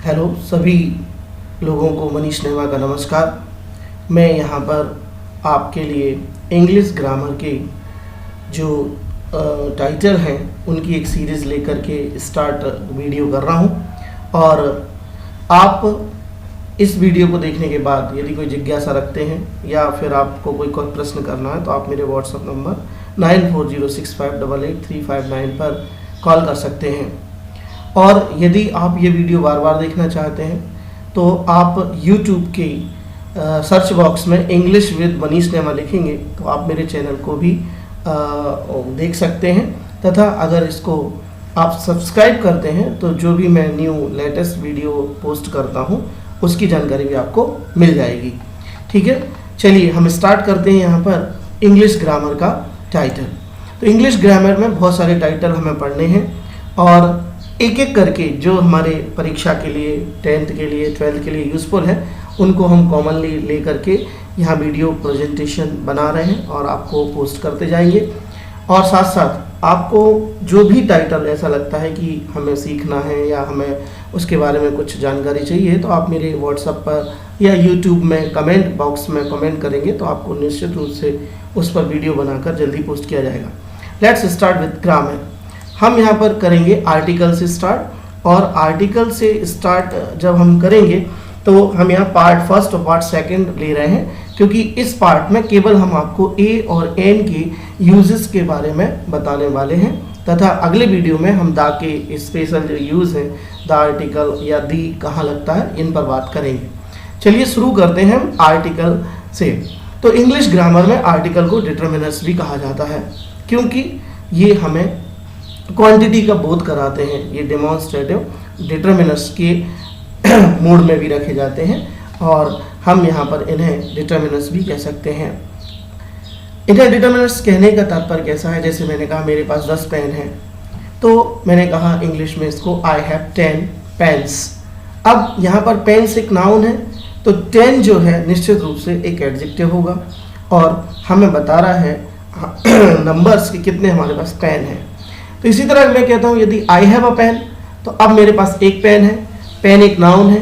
Hello सभी लोगों को, मनीष नेमा का नमस्कार। मैं यहाँ पर आपके लिए इंग्लिश ग्रामर के जो टाइटल हैं उनकी एक सीरीज़ लेकर के स्टार्ट वीडियो कर रहा हूँ। और आप इस वीडियो को देखने के बाद यदि कोई जिज्ञासा रखते हैं या फिर आपको कोई प्रश्न करना है तो आप मेरे व्हाट्सएप नंबर 9406588359 पर कॉल कर सकते हैं। और यदि आप ये वीडियो बार बार देखना चाहते हैं तो आप YouTube के सर्च बॉक्स में इंग्लिश विद मनीष नेमा लिखेंगे तो आप मेरे चैनल को भी देख सकते हैं। तथा अगर इसको आप सब्सक्राइब करते हैं तो जो भी मैं न्यू लेटेस्ट वीडियो पोस्ट करता हूँ उसकी जानकारी भी आपको मिल जाएगी। ठीक है, चलिए हम स्टार्ट करते हैं यहाँ पर इंग्लिश ग्रामर का टाइटल। तो इंग्लिश ग्रामर में बहुत सारे टाइटल हमें पढ़ने हैं और एक एक करके जो हमारे परीक्षा के लिए, 10th के लिए, 12th के लिए यूज़फुल है उनको हम कॉमनली ले करके यहाँ वीडियो प्रेजेंटेशन बना रहे हैं और आपको पोस्ट करते जाएंगे। और साथ साथ आपको जो भी टाइटल ऐसा लगता है कि हमें सीखना है या हमें उसके बारे में कुछ जानकारी चाहिए तो आप मेरे व्हाट्सएप पर या यूट्यूब में कमेंट बॉक्स में कमेंट करेंगे तो आपको निश्चित रूप से उस पर वीडियो बनाकर जल्दी पोस्ट किया जाएगा। Let's start with grammar. हम यहाँ पर करेंगे आर्टिकल से स्टार्ट, और आर्टिकल से स्टार्ट जब हम करेंगे तो हम यहाँ पार्ट फर्स्ट और पार्ट सेकंड ले रहे हैं क्योंकि इस पार्ट में केवल हम आपको ए और एन के यूजेस के बारे में बताने वाले हैं। तथा अगले वीडियो में हम दा के स्पेशल जो यूज़ हैं, द आर्टिकल या दी कहाँ लगता है, इन पर बात करेंगे। चलिए शुरू करते हैं हम आर्टिकल से। तो इंग्लिश ग्रामर में आर्टिकल को डिटरमिनर्स भी कहा जाता है क्योंकि ये हमें क्वांटिटी का बोध कराते हैं। ये डेमोन्स्ट्रेटिव डिटरमिनर्स के मोड में भी रखे जाते हैं और हम यहाँ पर इन्हें डिटरमिनर्स भी कह सकते हैं। इन्हें डिटरमिनर्स कहने का तात्पर्य कैसा है, जैसे मैंने कहा मेरे पास 10 पेन हैं तो मैंने कहा इंग्लिश में इसको आई हैव 10 पेन्स। अब यहाँ पर पेन्स एक नाउन है तो 10 जो है निश्चित रूप से एक एडजेक्टिव होगा और हमें बता रहा है नंबर्स के कितने हमारे पास पेन हैं। तो इसी तरह मैं कहता हूँ यदि आई हैव अ पेन तो अब मेरे पास एक पेन है। पेन एक नाउन है,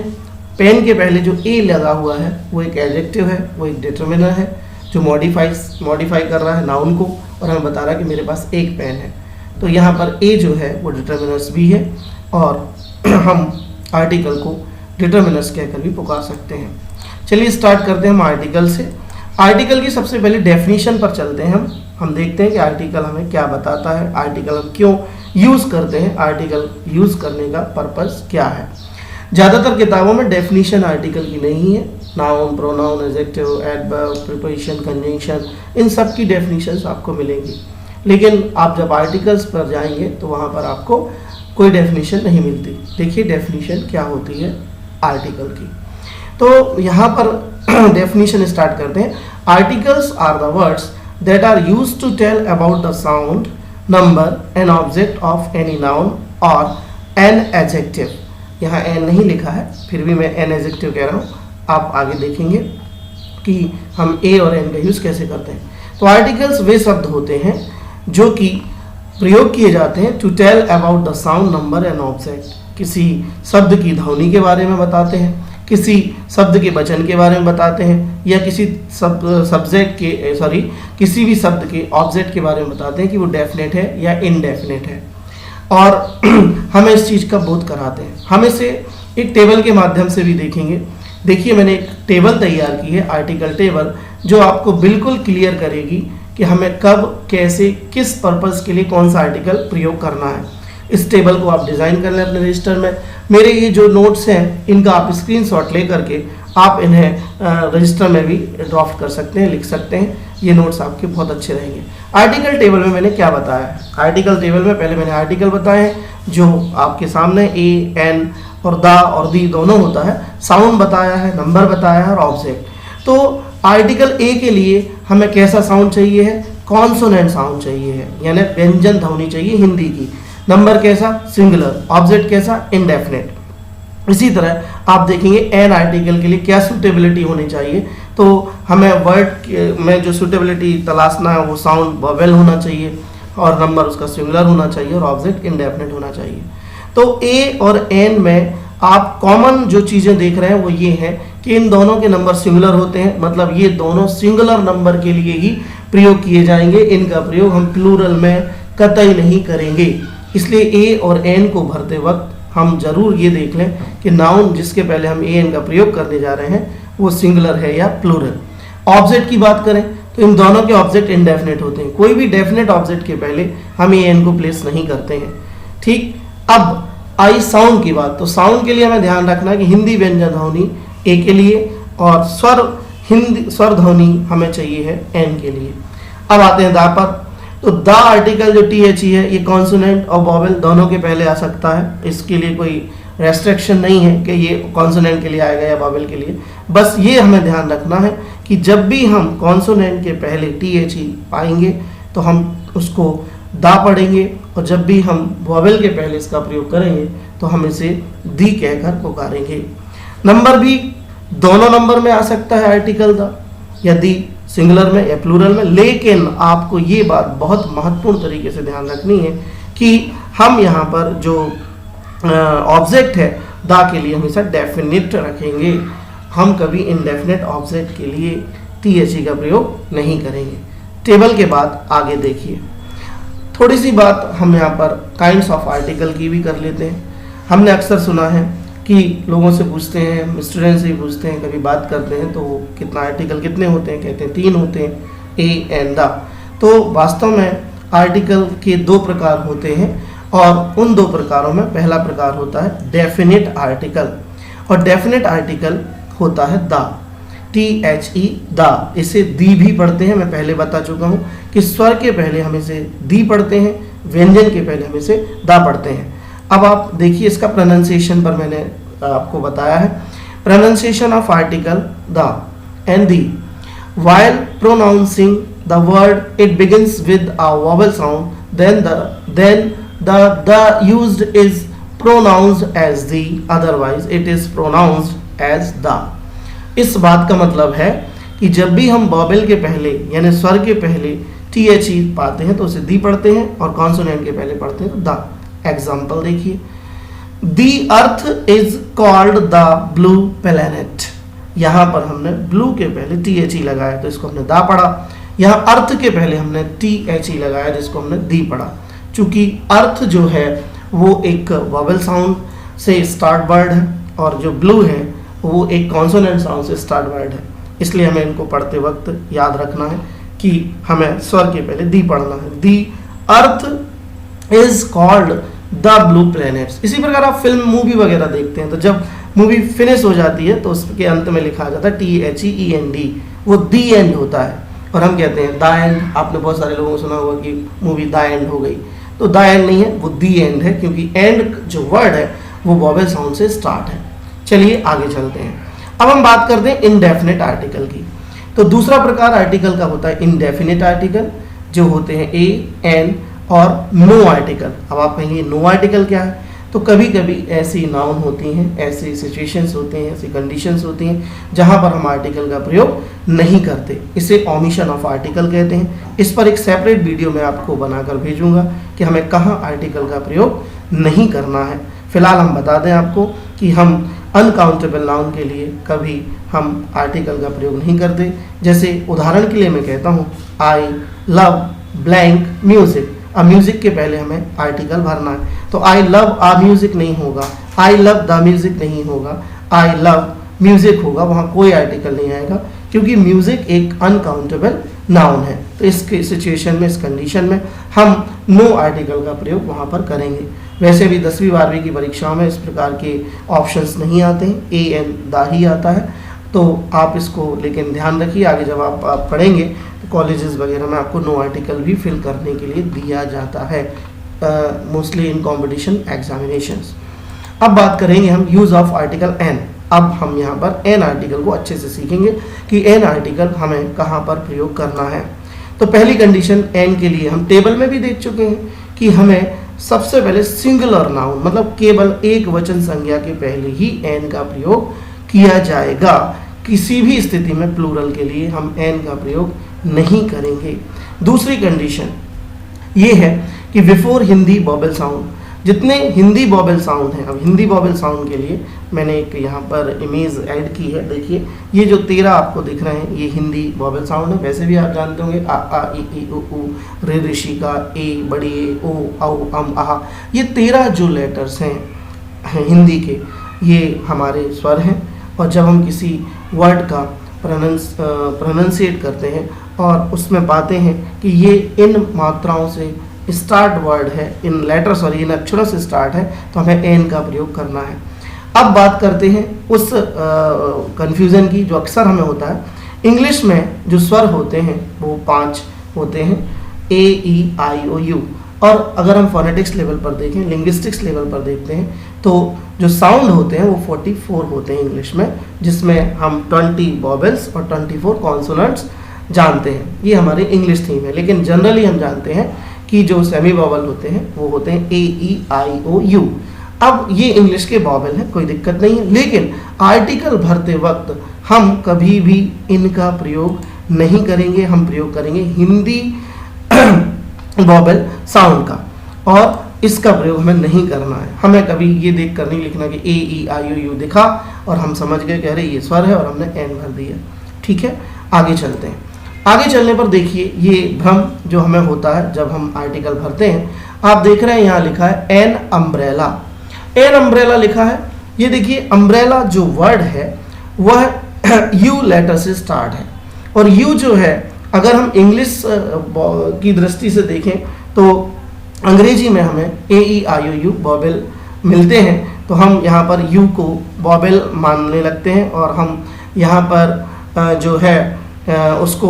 पेन के पहले जो ए लगा हुआ है वो एक एडजेक्टिव है, वो एक डिटरमिनर है जो मॉडिफाई कर रहा है नाउन को और हमें बता रहा है कि मेरे पास एक पेन है। तो यहाँ पर ए जो है वो डिटरमिनर्स भी है और हम आर्टिकल को डिटरमिनर्स कहकर भी पुकार सकते हैं। चलिए स्टार्ट करते हैं हम आर्टिकल से। आर्टिकल की सबसे पहले डेफिनेशन पर चलते हैं। हम देखते हैं कि आर्टिकल हमें क्या बताता है, आर्टिकल हम क्यों यूज़ करते हैं, आर्टिकल यूज़ करने का पर्पस क्या है। ज़्यादातर किताबों में डेफिनेशन आर्टिकल की नहीं है। Noun, pronoun, adjective, adverb, preposition, conjunction, इन सब की डेफिनेशंस आपको मिलेंगी। लेकिन आप जब आर्टिकल्स पर जाएंगे तो वहाँ पर आपको कोई डेफिनेशन नहीं मिलती। देखिए डेफिनेशन क्या होती है आर्टिकल की। तो यहाँ पर डेफिनेशन स्टार्ट करते हैं। Articles are the words that are used to tell about the sound, number, an object of any noun or an adjective। यहाँ n नहीं लिखा है फिर भी मैं an adjective कह रहा हूँ, आप आगे देखेंगे कि हम a और n का यूज़ कैसे करते हैं। तो आर्टिकल्स वे शब्द होते हैं जो कि प्रयोग किए जाते हैं to tell about the sound, number and object. किसी शब्द की ध्वनि के बारे में बताते हैं, किसी शब्द के वचन के बारे में बताते हैं या किसी किसी भी शब्द के ऑब्जेक्ट के बारे में बताते हैं कि वो डेफिनेट है या इनडेफिनेट है और हमें इस चीज़ का बोध कराते हैं। हम इसे एक टेबल के माध्यम से भी देखेंगे। देखिए मैंने एक टेबल तैयार की है, आर्टिकल टेबल, जो आपको बिल्कुल क्लियर करेगी कि हमें कब, कैसे, किस पर्पज़ के लिए कौन सा आर्टिकल प्रयोग करना है। इस टेबल को आप डिज़ाइन कर लें अपने रजिस्टर में। मेरे ये जो नोट्स हैं इनका आप स्क्रीनशॉट ले करके आप इन्हें रजिस्टर में भी ड्राफ्ट कर सकते हैं, लिख सकते हैं। ये नोट्स आपके बहुत अच्छे रहेंगे। आर्टिकल टेबल में मैंने क्या बताया है, आर्टिकल टेबल में पहले मैंने आर्टिकल बताए हैं जो आपके सामने ए, एन और दा और दी दोनों होता है। साउंड बताया है, नंबर बताया है और ऑब्जेक्ट। तो आर्टिकल ए के लिए हमें कैसा साउंड चाहिए है, कॉन्सोनेंट साउंड चाहिए है, यानी व्यंजन ध्वनि चाहिए हिंदी की। नंबर कैसा, सिंगुलर। ऑब्जेक्ट कैसा, इनडेफिनेट। इसी तरह आप देखेंगे एन आर्टिकल के लिए क्या सूटेबिलिटी होनी चाहिए। तो हमें वर्ड में जो सूटेबिलिटी तलाशना है वो साउंड वोवेल होना चाहिए और नंबर उसका सिंगुलर होना चाहिए और ऑब्जेक्ट इनडेफिनेट होना चाहिए। तो ए और एन में आप कॉमन जो चीज़ें देख रहे हैं वो ये है कि इन दोनों के नंबर सिंगुलर होते हैं, मतलब ये दोनों सिंगुलर नंबर के लिए ही प्रयोग किए जाएंगे। इनका प्रयोग हम प्लूरल में कतई नहीं करेंगे। इसलिए ए और एन को भरते वक्त हम जरूर ये देख लें कि नाउन जिसके पहले हम ए एन का प्रयोग करने जा रहे हैं वो सिंगुलर है या प्लूरल। ऑब्जेक्ट की बात करें तो इन दोनों के ऑब्जेक्ट इंडेफिनेट होते हैं। कोई भी डेफिनेट ऑब्जेक्ट के पहले हम ए एन को प्लेस नहीं करते हैं। ठीक, अब आई साउंड की बात, तो साउंड के लिए हमें ध्यान रखना है कि हिंदी व्यंजन ध्वनि ए के लिए और स्वर ध्वनि हमें चाहिए है एन के लिए। अब आते हैं दा पर। तो दा आर्टिकल जो टी एच ई है ये कॉन्सोनेंट और वॉवेल दोनों के पहले आ सकता है। इसके लिए कोई रेस्ट्रिक्शन नहीं है कि ये कॉन्सोनेंट के लिए आएगा या वॉवेल के लिए। बस ये हमें ध्यान रखना है कि जब भी हम कॉन्सोनेंट के पहले टी एच ई पाएंगे तो हम उसको दा पढ़ेंगे, और जब भी हम वॉवेल के पहले इसका प्रयोग करेंगे तो हम इसे दी कहकर पुकारेंगे। नंबर भी दोनों नंबर में आ सकता है आर्टिकल दा, या दी सिंगुलर में या प्लूरल में, लेकिन आपको ये बात बहुत महत्वपूर्ण तरीके से ध्यान रखनी है कि हम यहाँ पर जो ऑब्जेक्ट है दा के लिए हमेशा डेफिनिट रखेंगे। हम कभी इनडेफिनेट ऑब्जेक्ट के लिए टी एच ई का प्रयोग नहीं करेंगे। टेबल के बाद आगे देखिए, थोड़ी सी बात हम यहाँ पर काइंड्स ऑफ आर्टिकल की भी कर लेते हैं। हमने अक्सर सुना है कि लोगों से पूछते हैं, स्टूडेंट से ही पूछते हैं, कभी बात करते हैं तो कितना आर्टिकल कितने होते हैं, कहते हैं 3 होते हैं, ए एंड द। तो वास्तव में आर्टिकल के 2 प्रकार होते हैं, और उन 2 प्रकारों में पहला प्रकार होता है डेफिनेट आर्टिकल, और डेफिनेट आर्टिकल होता है the, T H E the. इसे दी भी पढ़ते हैं, मैं पहले बता चुका हूँ कि स्वर के पहले हम इसे दी पढ़ते हैं, व्यंजन के पहले हम इसे दा पढ़ते हैं। अब आप देखिए इसका प्रोनाउंसिएशन पर मैंने आपको बताया है। Pronunciation of article the and the, while pronouncing the word it begins with a vowel sound, then the used is pronounced as the, otherwise it is pronounced as the। इस बात का मतलब है कि जब भी हम वॉवेल के पहले यानी स्वर के पहले टी एच ई पाते हैं तो उसे दी पढ़ते हैं, और कॉन्सोनेंट के पहले पढ़ते हैं तो द। एग्जाम्पल देखिए, the earth is called the blue planet. यहाँ पर हमने ब्लू के पहले टी एच ई लगाया तो इसको हमने दा पढ़ा। यहाँ अर्थ के पहले हमने टी एच ई लगाया जिसको हमने दी पढ़ा। चूंकि अर्थ जो है वो एक वॉवेल साउंड से स्टार्ट वर्ड है, और जो ब्लू है वो एक कॉन्सोनेंट साउंड से स्टार्ट वर्ड है, इसलिए हमें इनको पढ़ते वक्त याद रखना है कि हमें स्वर के पहले दी पढ़ना है। The earth is called the blue planets. इसी प्रकार आप फिल्म मूवी वगैरह देखते हैं तो जब मूवी फिनिश हो जाती है तो उसके अंत में लिखा जाता है T H E N D, वो दी एंड होता है, और हम कहते हैं द एंड। आपने बहुत सारे लोगों को सुना होगा कि मूवी द एंड हो गई, तो द एंड नहीं है, वो दी एंड है, क्योंकि एंड जो वर्ड है वो वॉवेल साउंड से स्टार्ट है। चलिए आगे चलते हैं। अब हम बात करते हैं इनडेफिनेट आर्टिकल की। तो दूसरा प्रकार आर्टिकल का होता है इनडेफिनेट आर्टिकल, जो होते हैं ए, एन और नो आर्टिकल। अब आप कहेंगे नो आर्टिकल क्या है? तो कभी कभी ऐसी नाउन होती हैं, ऐसी सिचुएशंस होती हैं, ऐसी कंडीशंस होती हैं जहां पर हम आर्टिकल का प्रयोग नहीं करते, इसे ओमिशन ऑफ आर्टिकल कहते हैं। इस पर एक सेपरेट वीडियो मैं आपको बनाकर भेजूंगा कि हमें कहाँ आर्टिकल का प्रयोग नहीं करना है। फिलहाल हम बता दें आपको कि हम अनकाउंटेबल नाउन के लिए कभी हम आर्टिकल का प्रयोग नहीं करते। जैसे उदाहरण के लिए मैं कहता हूँ आई लव ब्लैंक म्यूजिक। अब म्यूजिक के पहले हमें आर्टिकल भरना है, तो आई लव आ म्यूजिक नहीं होगा, आई लव द म्यूजिक नहीं होगा, आई लव म्यूजिक होगा, वहाँ कोई आर्टिकल नहीं आएगा क्योंकि म्यूजिक एक अनकाउंटेबल नाउन है। तो इस सिचुएशन में, इस कंडीशन में हम नो आर्टिकल का प्रयोग वहाँ पर करेंगे। वैसे भी 10वीं 12वीं की परीक्षाओं में इस प्रकार के ऑप्शंस नहीं आते हैं, ए एन दा ही आता है, तो आप इसको लेकिन ध्यान रखिए। आगे जब आप पढ़ेंगे तो कॉलेजेस वगैरह में आपको नो आर्टिकल भी फिल करने के लिए दिया जाता है, मोस्टली इन कॉम्पिटिशन एग्जामिनेशंस। अब बात करेंगे हम यूज़ ऑफ आर्टिकल एन। अब हम यहाँ पर एन आर्टिकल को अच्छे से सीखेंगे कि एन आर्टिकल हमें कहाँ पर प्रयोग करना है। तो पहली कंडीशन एन के लिए हम टेबल में भी देख चुके हैं कि हमें सबसे पहले सिंगुलर नाउन मतलब केवल एक वचन संज्ञा के पहले ही एन का प्रयोग किया जाएगा। किसी भी स्थिति में प्लूरल के लिए हम एन का प्रयोग नहीं करेंगे। दूसरी कंडीशन ये है कि बिफोर हिंदी वॉवेल साउंड जितने हिंदी वॉवेल साउंड हैं, अब हिंदी वॉवेल साउंड के लिए मैंने एक यहाँ पर इमेज ऐड की है। देखिए ये जो 13 आपको दिख रहे हैं ये हिंदी वॉवेल साउंड है। वैसे भी आप जानते होंगे आ ई उ रे ऋषि का, ए बड़ी ए, ओ औ अम आहा, ये 13 जो लेटर्स हैं हिंदी के, ये हमारे स्वर हैं। और जब हम किसी वर्ड का प्रोनाउंसिएट करते हैं और उसमें पाते हैं कि ये इन मात्राओं से स्टार्ट वर्ड है, इन लेटर सॉरी इन अक्षरों से स्टार्ट है, तो हमें एन का प्रयोग करना है। अब बात करते हैं उस कन्फ्यूज़न की जो अक्सर हमें होता है। इंग्लिश में जो स्वर होते हैं वो 5 होते हैं, ए ई आई ओ यू। और अगर हम फोनेटिक्स लेवल पर देखें, लिंग्विस्टिक्स लेवल पर देखते हैं, तो जो साउंड होते हैं वो 44 होते हैं इंग्लिश में, जिसमें हम 20 वॉवेल्स और 24 कॉन्सोनेंट्स जानते हैं। ये हमारी इंग्लिश थीम है। लेकिन जनरली हम जानते हैं कि जो सेमी वॉवेल होते हैं वो होते हैं ए ई आई ओ यू। अब ये इंग्लिश के वॉवेल हैं, कोई दिक्कत नहीं है, लेकिन आर्टिकल भरते वक्त हम कभी भी इनका प्रयोग नहीं करेंगे। हम प्रयोग करेंगे हिंदी वॉवेल साउंड का, और इसका प्रयोग हमें नहीं करना है। हमें कभी ये देख कर नहीं लिखना कि ए ई आई ओ यू दिखा और हम समझ गए कि अरे ये स्वर है और हमने एन भर दिया। ठीक है, आगे चलते हैं। आगे चलने पर देखिए ये भ्रम जो हमें होता है जब हम आर्टिकल भरते हैं। आप देख रहे हैं यहाँ लिखा है एन अम्ब्रेला, एन अम्ब्रेला लिखा है। ये देखिए अम्ब्रेला जो वर्ड है वह यू लेटर से स्टार्ट है, और यू जो है अगर हम इंग्लिश की दृष्टि से देखें तो अंग्रेजी में हमें ए ई आई ओ यू वॉवेल मिलते हैं, तो हम यहाँ पर यू को वॉवेल मानने लगते हैं और हम यहाँ पर जो है उसको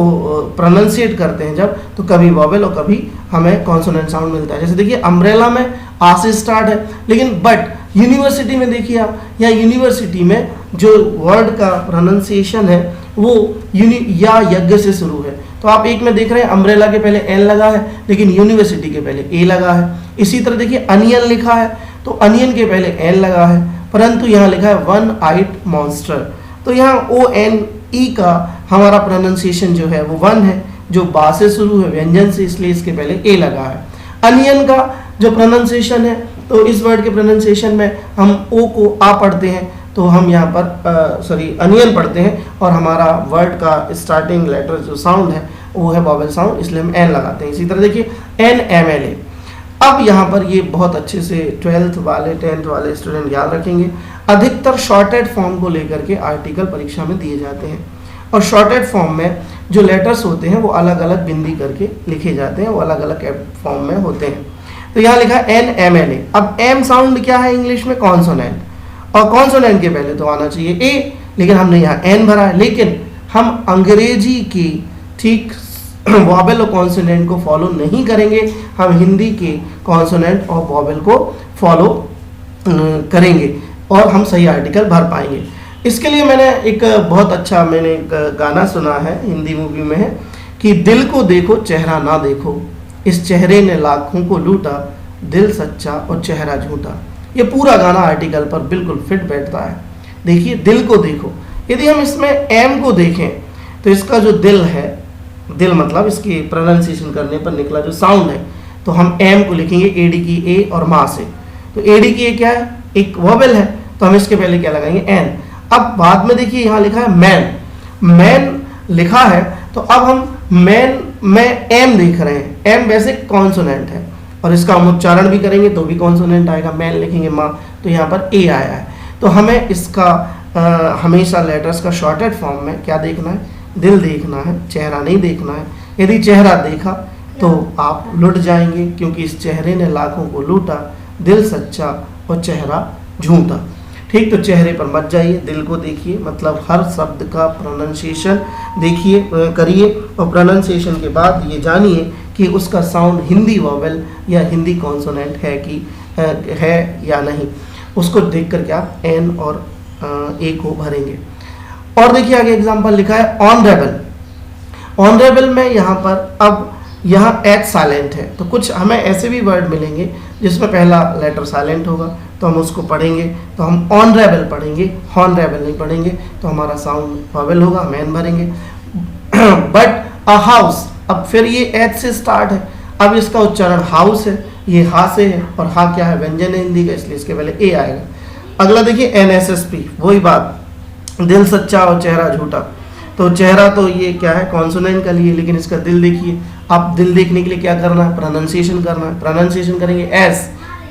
प्रोनाउंसिएट करते हैं जब, तो कभी वॉवेल और कभी हमें कॉन्सोनेंट साउंड मिलता है। जैसे देखिए अम्ब्रेला में आ से स्टार्ट है, लेकिन बट यूनिवर्सिटी में देखिए आप, या यूनिवर्सिटी में जो वर्ड का प्रोनाउंसिएशन है वो या यज्ञ से शुरू है। तो आप एक में देख रहे हैं अम्ब्रेला के पहले एन लगा है, लेकिन यूनिवर्सिटी के पहले ए लगा है। इसी तरह देखिए अनियन लिखा है, तो अनियन के पहले एन लगा है, परंतु यहाँ लिखा है वन आइट मॉन्स्टर, तो यहाँ ओ एन ई का हमारा प्रोनाउंसिएशन जो है वो वन है, जो बा से शुरू है व्यंजन से, इसलिए इसके पहले ए लगा है। अनियन का जो प्रोनाउंसिएशन है, तो इस वर्ड के प्रोनाउंसिएशन में हम ओ को आ पढ़ते हैं, तो हम यहाँ पर अनियन पढ़ते हैं और हमारा वर्ड का स्टार्टिंग लेटर जो साउंड है वो है वॉवेल साउंड, इसलिए हम एन लगाते हैं। इसी तरह देखिए एन एम एल ए। अब यहाँ पर ये बहुत अच्छे से 12th वाले 10th वाले स्टूडेंट याद रखेंगे। अधिकतर शॉर्टेड फॉर्म को लेकर के आर्टिकल परीक्षा में दिए जाते हैं, और शॉर्टेड फॉर्म में जो लेटर्स होते हैं वो अलग अलग बिंदी करके लिखे जाते हैं, वो अलग अलग फॉर्म में होते हैं। तो यहाँ लिखा है एन एम एल ए। अब एम साउंड क्या है इंग्लिश में? कॉन्सोनेंट, और कॉन्सोनेंट के पहले तो आना चाहिए ए, लेकिन हमने यहाँ एन भरा है। लेकिन हम अंग्रेजी की ठीक वॉवेल और कॉन्सोनेंट को फॉलो नहीं करेंगे, हम हिंदी के कॉन्सोनेंट और वॉवेल को फॉलो करेंगे और हम सही आर्टिकल भर पाएंगे। इसके लिए मैंने एक बहुत अच्छा गाना सुना है, हिंदी मूवी में है कि दिल को देखो चेहरा ना देखो, इस चेहरे ने लाखों को लूटा, दिल सच्चा और चेहरा झूठा। ये पूरा गाना आर्टिकल पर बिल्कुल फिट बैठता है। देखिए दिल को देखो, यदि हम इसमें एम को देखें तो इसका जो दिल है, दिल मतलब इसकी प्रोनाउंसिएशन करने पर निकला जो साउंड है, तो हम एम को लिखेंगे एडी की ए और माँ से। तो एडी की ए क्या है? एक वॉवेल है, तो हम इसके पहले क्या लगाएंगे? एन। अब बाद में देखिए यहाँ लिखा है मैन, मैन लिखा है, तो अब हम मैन में एम देख रहे हैं। एम वैसे कॉन्सोनेंट है और इसका हम उच्चारण भी करेंगे तो भी कॉन्सोनेंट आएगा। मैन लिखेंगे माँ, तो यहाँ पर ए आया है। तो हमें इसका हमेशा लेटर्स का शॉर्टेड फॉर्म में क्या देखना है? दिल देखना है, चेहरा नहीं देखना है। यदि चेहरा देखा तो आप लुट जाएंगे, क्योंकि इस चेहरे ने लाखों को लूटा, दिल सच्चा और चेहरा झूठा। ठीक, तो चेहरे पर मत जाइए, दिल को देखिए, मतलब हर शब्द का प्रोनाउंसिएशन देखिए करिए, और प्रोनाउंसिएशन के बाद ये जानिए कि उसका साउंड हिंदी वॉवेल या हिंदी कॉन्सोनेंट है कि है या नहीं। उसको देख करके आप एन और ए को भरेंगे। और देखिए आगे एग्जाम्पल लिखा है ऑनरेबल। ऑनरेबल में यहाँ पर अब यहाँ एच साइलेंट है, तो कुछ हमें ऐसे भी वर्ड मिलेंगे जिसमें पहला लेटर साइलेंट होगा, तो हम उसको पढ़ेंगे तो हम ऑनरेबल पढ़ेंगे, हॉनरेबल नहीं पढ़ेंगे, तो हमारा साउंड वॉवेल होगा, हम एन भरेंगे। बट अ हाउस, अब फिर ये एच से स्टार्ट है। अब इसका उच्चारण हाउस है, ये हा से है, और हा क्या है, व्यंजन है हिंदी का, इसलिए इसके पहले ए आएगा। अगला देखिए NSSP, वही बात, दिल सच्चा और चेहरा झूठा। तो चेहरा तो ये क्या है, कॉन्सोनेंट का लिए, लेकिन इसका दिल देखिए। आप दिल देखने के लिए क्या करना है, प्रोनाउंसिएशन करना है। प्रोनाउंसिएशन करेंगे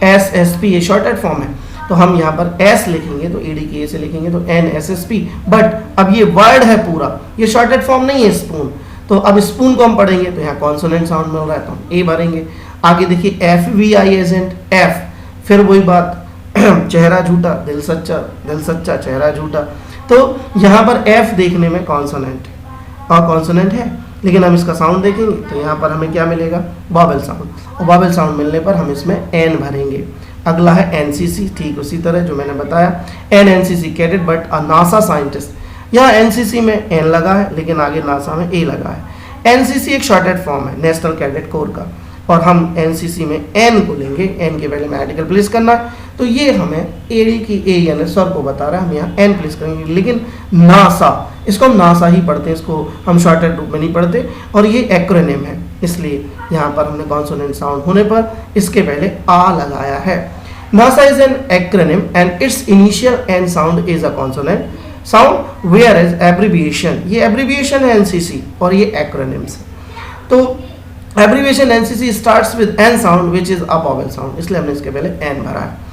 SSP, ये शॉर्टेड फॉर्म है, तो हम यहाँ पर S लिखेंगे तो AD की A से लिखेंगे तो NSSP। बट अब ये वर्ड है पूरा, ये शॉर्टेड फॉर्म नहीं है स्पून। तो अब स्पून को हम पढ़ेंगे तो यहाँ कॉन्सोनेंट साउंड मिल रहा है तो हम A भरेंगे। आगे देखिए FVI एजेंट F, फिर वही बात चेहरा झूठा, दिल सच्चा चेहरा झूठा। तो यहाँ पर F देखने में कॉन्सोनेंट और कॉन्सोनेंट है, लेकिन हम इसका साउंड देखेंगे तो यहाँ पर हमें क्या मिलेगा, वॉवेल साउंड, और वॉवेल साउंड मिलने पर हम इसमें N भरेंगे। अगला है NCC, ठीक उसी तरह जो मैंने बताया, NCC cadet but a NASA scientist. यहाँ NCC में N लगा है, लेकिन आगे नासा में A लगा है। NCC एक शॉर्टेड फॉर्म है नेशनल कैडेट कोर का, और हम NCC में N को लेंगे, N के पहले में आर्टिकल प्लेस करना है, तो ये हमें AD की A यानी सर को बता रहा है, हम यहाँ N प्लेस करेंगे। लेकिन नासा, इसको हम नासा ही पढ़ते हैं, इसको हम शॉर्टेड रूप में नहीं पढ़ते, और ये एक्रोनिम है, इसलिए यहाँ पर हमने कॉन्सोनेंट साउंड होने पर इसके पहले आ लगाया है। NASA is an acronym and its initial N sound is a consonant sound where is abbreviation, ये एब्रीविएशन है NCC और ये एक्रोनिम्स। तो abbreviation NCC starts with N sound which is a vowel sound, इसलिए हमने इसके पहले N भरा है।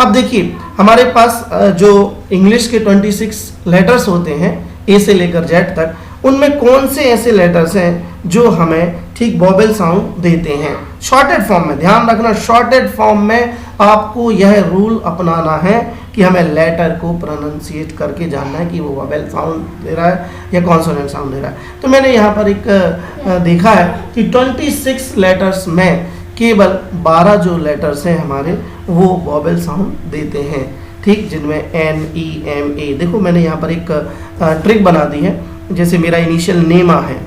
अब देखिए हमारे पास जो इंग्लिश के 26 लेटर्स होते हैं A से लेकर Z तक, उनमें कौन से ऐसे लेटर्स हैं जो हमें ठीक वॉवेल साउंड देते हैं शॉर्टेड फॉर्म में। ध्यान रखना, शॉर्टेड फॉर्म में आपको यह रूल अपनाना है कि हमें लेटर को प्रोनाउंसिएट करके जानना है कि वो वॉवेल साउंड दे रहा है या कॉन्सोनेंट साउंड दे रहा है। तो मैंने यहाँ पर एक देखा है कि 26 लेटर्स में केवल 12 जो लेटर्स हैं हमारे वो वॉवेल साउंड देते हैं, ठीक, जिनमें N, E, M, A। देखो मैंने यहाँ पर एक ट्रिक बना दी है, जैसे मेरा इनिशियल नेमा है,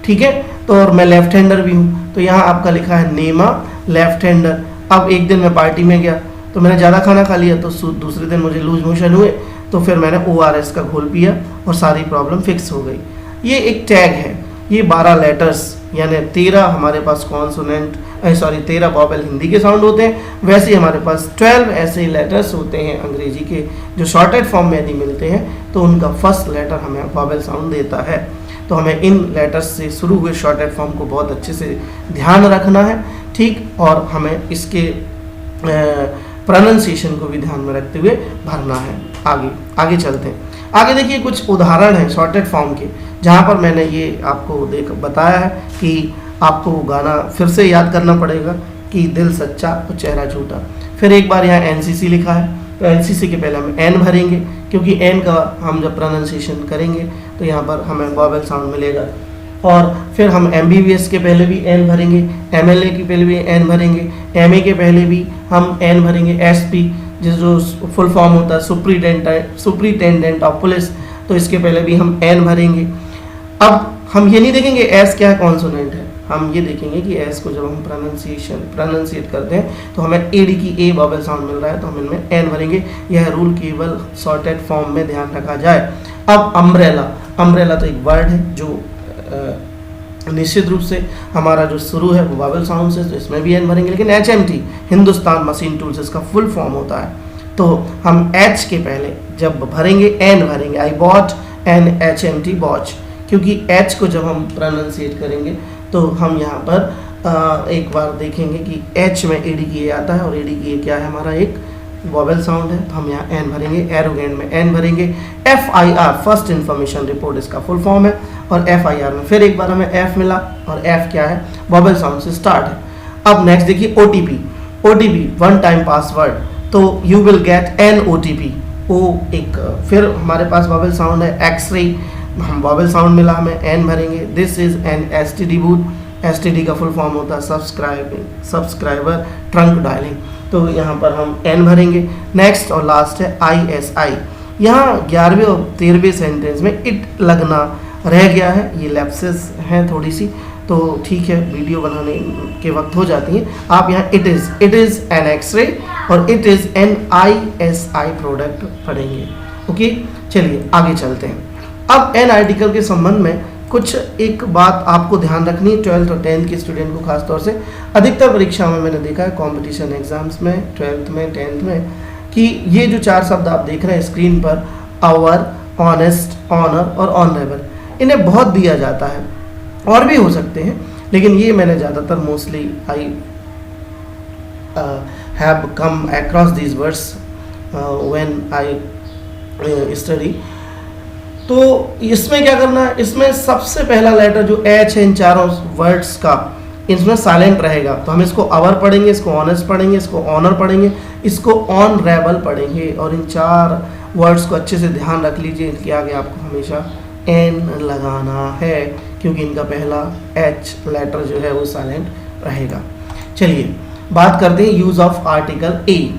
ठीक है, तो और मैं लेफ्ट हैंडर भी हूँ, तो यहाँ आपका लिखा है नेमा लेफ्ट हैंडर। अब एक दिन मैं पार्टी में गया तो मैंने ज़्यादा खाना खा लिया, तो दूसरे दिन मुझे लूज मोशन हुए, तो फिर मैंने ORS का घोल पिया और सारी प्रॉब्लम फिक्स हो गई। ये एक टैग है, ये 12 लेटर्स यानी 13 हमारे पास कॉन्सोनेंट 13 वॉवेल हिंदी के साउंड होते हैं, वैसे ही हमारे पास 12 ऐसे लेटर्स होते हैं अंग्रेजी के जो शॉर्टेड फॉर्म में यदि मिलते हैं तो उनका फर्स्ट लेटर हमें वॉवेल साउंड देता है। तो हमें इन लेटर्स से शुरू हुए शॉर्टेड फॉर्म को बहुत अच्छे से ध्यान रखना है, ठीक, और हमें इसके प्रोनाउंसिएशन को भी ध्यान में रखते हुए भरना है। आगे चलते हैं। आगे देखिए कुछ उदाहरण हैं शॉर्टेड फॉर्म के, जहाँ पर मैंने ये आपको बताया है कि आपको गाना फिर से याद करना पड़ेगा कि दिल सच्चा और चेहरा झूठा। फिर एक बार यहाँ NCC लिखा है, तो NCC के पहले हम N भरेंगे, क्योंकि N का हम जब प्रोनाउंसिएशन करेंगे तो यहाँ पर हमें वॉवेल साउंड मिलेगा। और फिर हम MBBS के पहले भी N भरेंगे, MLA के पहले भी N भरेंगे, MA के पहले भी हम N भरेंगे, SP जो फुल फॉर्म होता है सुप्रिटेंडेंट ऑफ पुलिस, तो इसके पहले भी हम N भरेंगे। अब हम ये नहीं देखेंगे S क्या है कॉन्सोनेंट है, हम ये देखेंगे कि S को जब हम प्रोनाउंसिएट करते हैं तो हमें AD की A वॉवेल साउंड मिल रहा है, तो हम इनमें N भरेंगे। यह रूल केवल शॉर्टेड फॉर्म में ध्यान रखा जाए। अब अम्ब्रेला तो एक वर्ड है जो निश्चित रूप से हमारा जो शुरू है वो वॉवेल साउंड से, तो इसमें भी N भरेंगे। लेकिन HMT हिंदुस्तान मशीन टूल्स इसका फुल फॉर्म होता है, तो हम H के पहले जब भरेंगे N भरेंगे। I bought N HMT watch, क्योंकि H को जब हम प्रोनाउंसिएट करेंगे तो हम यहाँ पर एक बार देखेंगे कि H में AD की A आता है, और AD की A क्या है, हमारा एक वॉवेल साउंड है, तो हम यहाँ N भरेंगे। एरोगेंट में N भरेंगे। FIR फर्स्ट इंफॉर्मेशन रिपोर्ट इसका फुल फॉर्म है, और FIR में फिर एक बार हमें F मिला, और F क्या है, वॉवेल साउंड से स्टार्ट है। अब नेक्स्ट देखिए OTP वन टाइम पासवर्ड, तो you will get an OTP। O एक फिर हमारे पास वॉवेल साउंड है। एक्सरे हम वॉवेल साउंड मिला, हमें N भरेंगे। This is an STD booth, STD का फुल फॉर्म होता है सब्सक्राइबर ट्रंक डायलिंग, तो यहाँ पर हम N भरेंगे। नेक्स्ट और लास्ट है ISI। यहाँ 11वें और 13वें सेंटेंस में इट लगना रह गया है, ये लैप्सेस हैं थोड़ी सी, तो ठीक है, वीडियो बनाने के वक्त हो जाती है। आप यहाँ इट इज़ एन एक्सरे और it is an ISI product पढ़ेंगे। ओके, चलिए आगे चलते हैं। अब एन आर्टिकल के संबंध में कुछ एक बात आपको ध्यान रखनी है 12th और 10th के स्टूडेंट को खास तौर से। अधिकतर परीक्षा में मैंने देखा है कंपटीशन एग्जाम्स में 12th में 10th में कि ये जो 4 शब्द आप देख रहे हैं स्क्रीन पर, आवर, ऑनेस्ट, ऑनर और ऑनरेबल, इन्हें बहुत दिया जाता है, और भी हो सकते हैं, लेकिन ये मैंने ज़्यादातर mostly I have come across these words when I study. तो इसमें क्या करना है, इसमें सबसे पहला लेटर जो एच है इन चारों वर्ड्स का, इसमें साइलेंट रहेगा। तो हम इसको आवर पढ़ेंगे, इसको ऑनेस्ट पढ़ेंगे, इसको ऑनर पढ़ेंगे, इसको ऑनरेबल पढ़ेंगे। और इन 4 वर्ड्स को अच्छे से ध्यान रख लीजिए, इनके आगे आपको हमेशा एन लगाना है, क्योंकि इनका पहला एच लेटर जो है वो साइलेंट रहेगा। चलिए बात करते हैं यूज़ ऑफ आर्टिकल ए।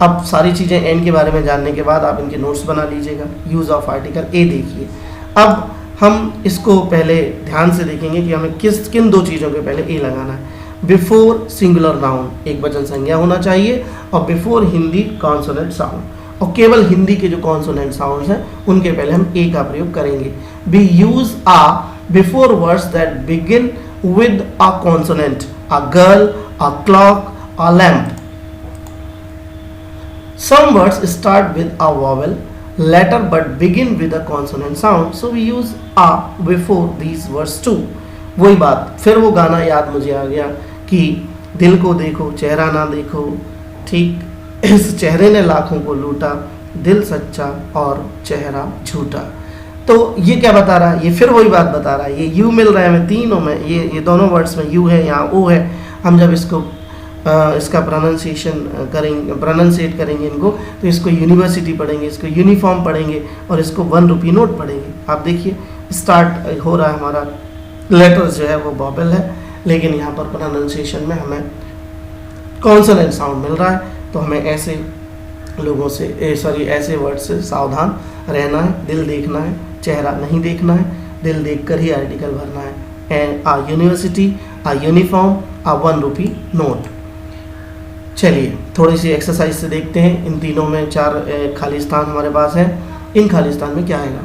अब सारी चीज़ें एन के बारे में जानने के बाद आप इनके नोट्स बना लीजिएगा। यूज़ ऑफ आर्टिकल ए देखिए। अब हम इसको पहले ध्यान से देखेंगे कि हमें किन 2 चीज़ों के पहले ए लगाना है। बिफोर सिंगुलर नाउन, एक वचन संज्ञा होना चाहिए, और बिफोर हिंदी कॉन्सोनेंट साउंड, और केवल हिंदी के जो कॉन्सोनेंट साउंड्स हैं उनके पहले हम ए का प्रयोग करेंगे। We use a before words that begin with a consonant, a girl, a clock, a lamp. Some words start with a vowel letter but begin with a consonant sound, so we use a before these words too. वही बात, फिर वो गाना याद मुझे आ गया कि दिल को देखो चेहरा ना देखो, ठीक इस चेहरे ने लाखों को लूटा, दिल सच्चा और चेहरा झूठा। तो ये क्या बता रहा है, ये फिर वही बात बता रहा है। ये यू मिल रहा है हमें तीनों में, ये दोनों वर्ड्स में यू है, यहाँ ओ है। हम जब इसको इसका प्रोनाउंसिएट करेंगे इनको, तो इसको यूनिवर्सिटी पढ़ेंगे, इसको यूनिफॉर्म पढ़ेंगे, और इसको 1 रुपी नोट पढ़ेंगे। आप देखिए स्टार्ट हो रहा है हमारा लेटर जो है वो वॉवेल है, लेकिन यहाँ पर प्रोनाउंसिएशन में हमें कॉन्सोनेंट साउंड मिल रहा है। तो हमें ऐसे लोगों से ऐसे वर्ड से सावधान रहना है। दिल देखना है, चेहरा नहीं देखना है, दिल देखकर ही आर्टिकल भरना है। And a university, a uniform, a 1 rupee note. चलिए थोड़ी सी एक्सरसाइज से देखते हैं। इन तीनों में 4 खाली स्थान हमारे पास हैं। इन खाली स्थान में क्या आएगा?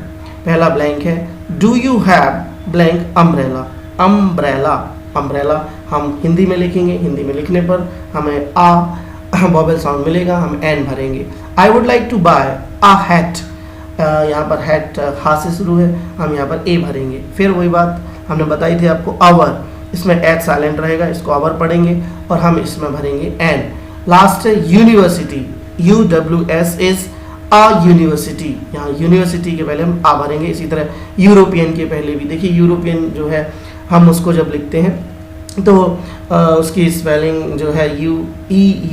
पहला ब्लैंक है, do you have blank umbrella. Umbrella, umbrella हम हिंदी में लिखेंगे, हिंदी में लिखने पर हमें आ वॉवेल साउंड मिलेगा, हम एन भरेंगे। I would like to buy a hat, यहाँ पर हैट हा से शुरू है, हम यहाँ पर ए भरेंगे। फिर वही बात हमने बताई थी आपको, आवर, इसमें एच साइलेंट रहेगा, इसको आवर पढ़ेंगे और हम इसमें भरेंगे एन। लास्ट है university, UWS is a university, यहाँ यूनिवर्सिटी के पहले हम आ भरेंगे। इसी तरह यूरोपियन के पहले भी देखिए, यूरोपियन जो है हम उसको जब लिखते हैं तो उसकी स्पेलिंग जो है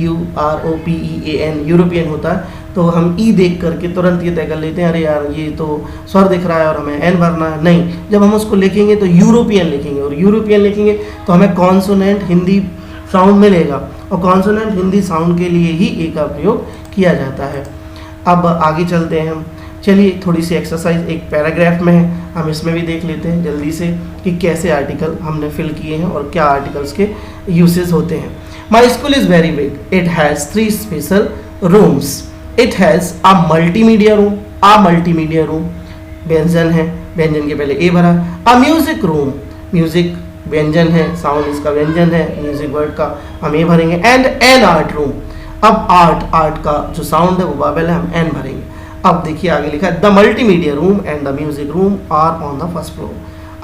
EUROPEAN यूरोपियन होता है। तो हम ई देख करके तुरंत ये तय कर लेते हैं, अरे यार ये तो स्वर दिख रहा है और हमें एन भरना है। नहीं, जब हम उसको लिखेंगे तो यूरोपियन लिखेंगे, और यूरोपियन लिखेंगे तो हमें कॉन्सोनेंट हिंदी साउंड मिलेगा, और कॉन्सोनेंट हिंदी साउंड के लिए ही ए का प्रयोग किया जाता है। अब आगे चलते हैं हम। चलिए थोड़ी सी एक्सरसाइज एक पैराग्राफ में है, हम इसमें भी देख लेते हैं जल्दी से कि कैसे आर्टिकल हमने फिल किए हैं और क्या आर्टिकल्स के यूसेस होते हैं। My school is very big, it has 3 special rooms, it has a multimedia room, a multimedia room व्यंजन है, व्यंजन के पहले ए भरा। अ म्यूजिक रूम, म्यूजिक व्यंजन है, साउंड इसका व्यंजन है, म्यूजिक वर्ड का हम ए भरेंगे। एंड एन आर्ट रूम, अब आर्ट का जो साउंड है वो वॉवेल है, हम एन भरेंगे। अब देखिए आगे लिखा है, the multimedia room and the music room are on the first floor.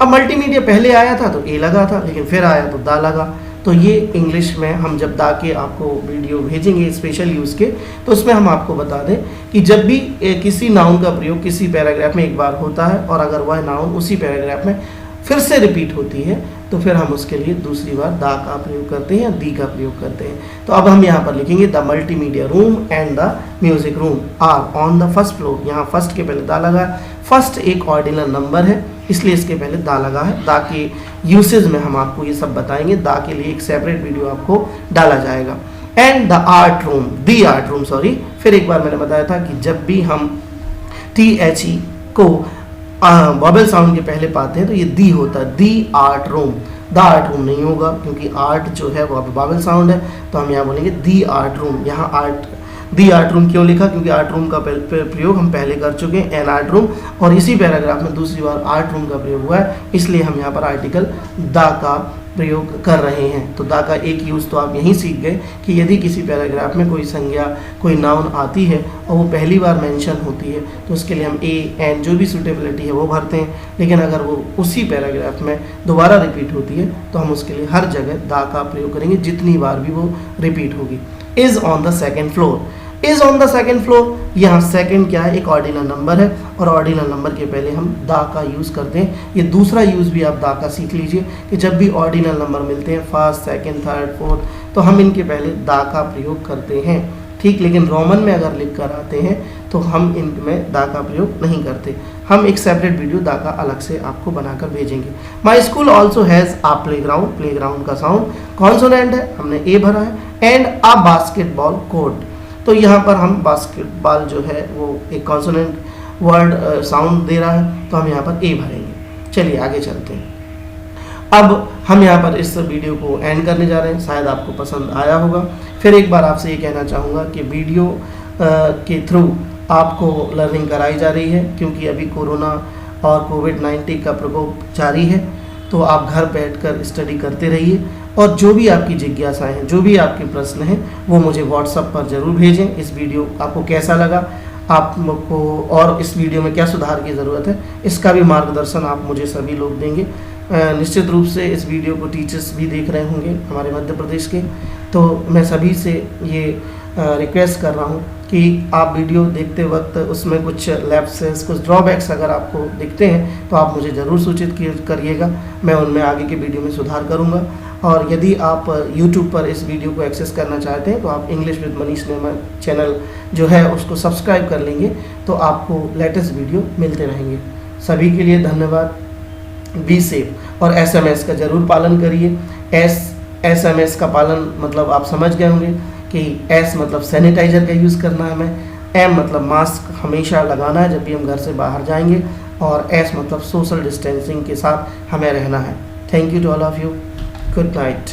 अब मल्टीमीडिया पहले आया था तो ए लगा था, लेकिन फिर आया तो दा लगा। तो ये इंग्लिश में हम जब दा के आपको वीडियो भेजेंगे स्पेशल यूज़ के, तो उसमें हम आपको बता दें कि जब भी किसी नाउन का प्रयोग किसी पैराग्राफ में एक बार होता है, और अगर वह नाउन उसी पैराग्राफ में फिर से रिपीट होती है, तो फिर हम उसके लिए दूसरी बार दा का प्रयोग करते हैं या दी का प्रयोग करते हैं। तो अब हम यहाँ पर लिखेंगे, the multimedia room and the music room are on the first floor. यहाँ फर्स्ट के पहले दा लगा है, फर्स्ट एक ऑर्डिनल नंबर है इसलिए इसके पहले दा लगा है। दा के यूसेज में हम आपको ये सब बताएंगे, दा के लिए एक सेपरेट वीडियो आपको डाला जाएगा। And the art room, the art room sorry, फिर एक बार मैंने बताया था कि जब भी हम THE को वॉवेल साउंड के पहले पाते हैं तो ये दी होता है, the art room. The art room नहीं होगा क्योंकि आर्ट जो है वो वॉवेल साउंड है, तो हम यहाँ बोलेंगे दी आर्ट रूम। यहाँ आर्ट दी आर्ट रूम क्यों लिखा, क्योंकि आर्ट रूम का प्रयोग हम पहले कर चुके हैं, एन आर्ट रूम, और इसी पैराग्राफ में दूसरी बार आर्ट रूम का प्रयोग हुआ है, इसलिए हम यहाँ पर आर्टिकल द का प्रयोग कर रहे हैं। तो द का एक यूज़ तो आप यहीं सीख गए कि यदि किसी पैराग्राफ में कोई संज्ञा, कोई नाउन आती है और वो पहली बार मेंशन होती है तो उसके लिए हम ए एन जो भी सूटेबिलिटी है वो भरते हैं, लेकिन अगर वो उसी पैराग्राफ में दोबारा रिपीट होती है तो हम उसके लिए हर जगह द का प्रयोग करेंगे जितनी बार भी वो रिपीट होगी। Is on the second floor, is on the second floor, यहाँ सेकेंड क्या है, एक ऑर्डिनल नंबर है और ऑर्डिनल नंबर के पहले हम द का यूज़ करते हैं। ये दूसरा यूज़ भी आप द का सीख लीजिए कि जब भी ऑर्डिनल नंबर मिलते हैं फर्स्ट, सेकेंड, थर्ड, फोर्थ, तो हम इनके पहले द का प्रयोग करते हैं, ठीक। लेकिन रोमन में अगर लिख कर आते हैं तो हम इनमें द का प्रयोग नहीं करते। हम एक सेपरेट वीडियो द का अलग से आपको बनाकर भेजेंगे। My school also has a playground, playground का साउंड कॉन्सोनेंट है, हमने ए भरा है, एंड अ बास्केटबॉल कोर्ट, तो यहाँ पर हम बास्केटबॉल जो है वो एक कॉन्सोनेंट वर्ड साउंड दे रहा है तो हम यहाँ पर ए भरेंगे। चलिए आगे चलते हैं। अब हम यहाँ पर इस वीडियो को एंड करने जा रहे हैं, शायद आपको पसंद आया होगा। फिर एक बार आपसे ये कहना चाहूँगा कि वीडियो के थ्रू आपको लर्निंग कराई जा रही है, क्योंकि अभी कोरोना और कोविड-19 का प्रकोप जारी है, तो आप घर बैठकर स्टडी करते रहिए और जो भी आपकी जिज्ञासाएं हैं, जो भी आपके प्रश्न हैं, वो मुझे व्हाट्सएप पर ज़रूर भेजें। इस वीडियो आपको कैसा लगा, आपको और इस वीडियो में क्या सुधार की ज़रूरत है, इसका भी मार्गदर्शन आप मुझे सभी लोग देंगे। निश्चित रूप से इस वीडियो को टीचर्स भी देख रहे होंगे हमारे मध्य प्रदेश के, तो मैं सभी से ये रिक्वेस्ट कर रहा हूँ कि आप वीडियो देखते वक्त उसमें कुछ लैप्सेस, कुछ ड्रॉबैक्स अगर आपको दिखते हैं तो आप मुझे ज़रूर सूचित करिएगा, मैं उनमें आगे के वीडियो में सुधार करूँगा। और यदि आप YouTube पर इस वीडियो को एक्सेस करना चाहते हैं तो आप इंग्लिश विद मनीष नेमा चैनल जो है उसको सब्सक्राइब कर लेंगे तो आपको लेटेस्ट वीडियो मिलते रहेंगे। सभी के लिए धन्यवाद। बी सेफ और SMS का ज़रूर पालन करिए। SMS का पालन मतलब आप समझ गए होंगे कि S मतलब सैनिटाइज़र का यूज़ करना है हमें, M मतलब मास्क हमेशा लगाना है जब भी हम घर से बाहर जाएंगे, और S मतलब सोशल डिस्टेंसिंग के साथ हमें रहना है। Thank you to all of you. Good night.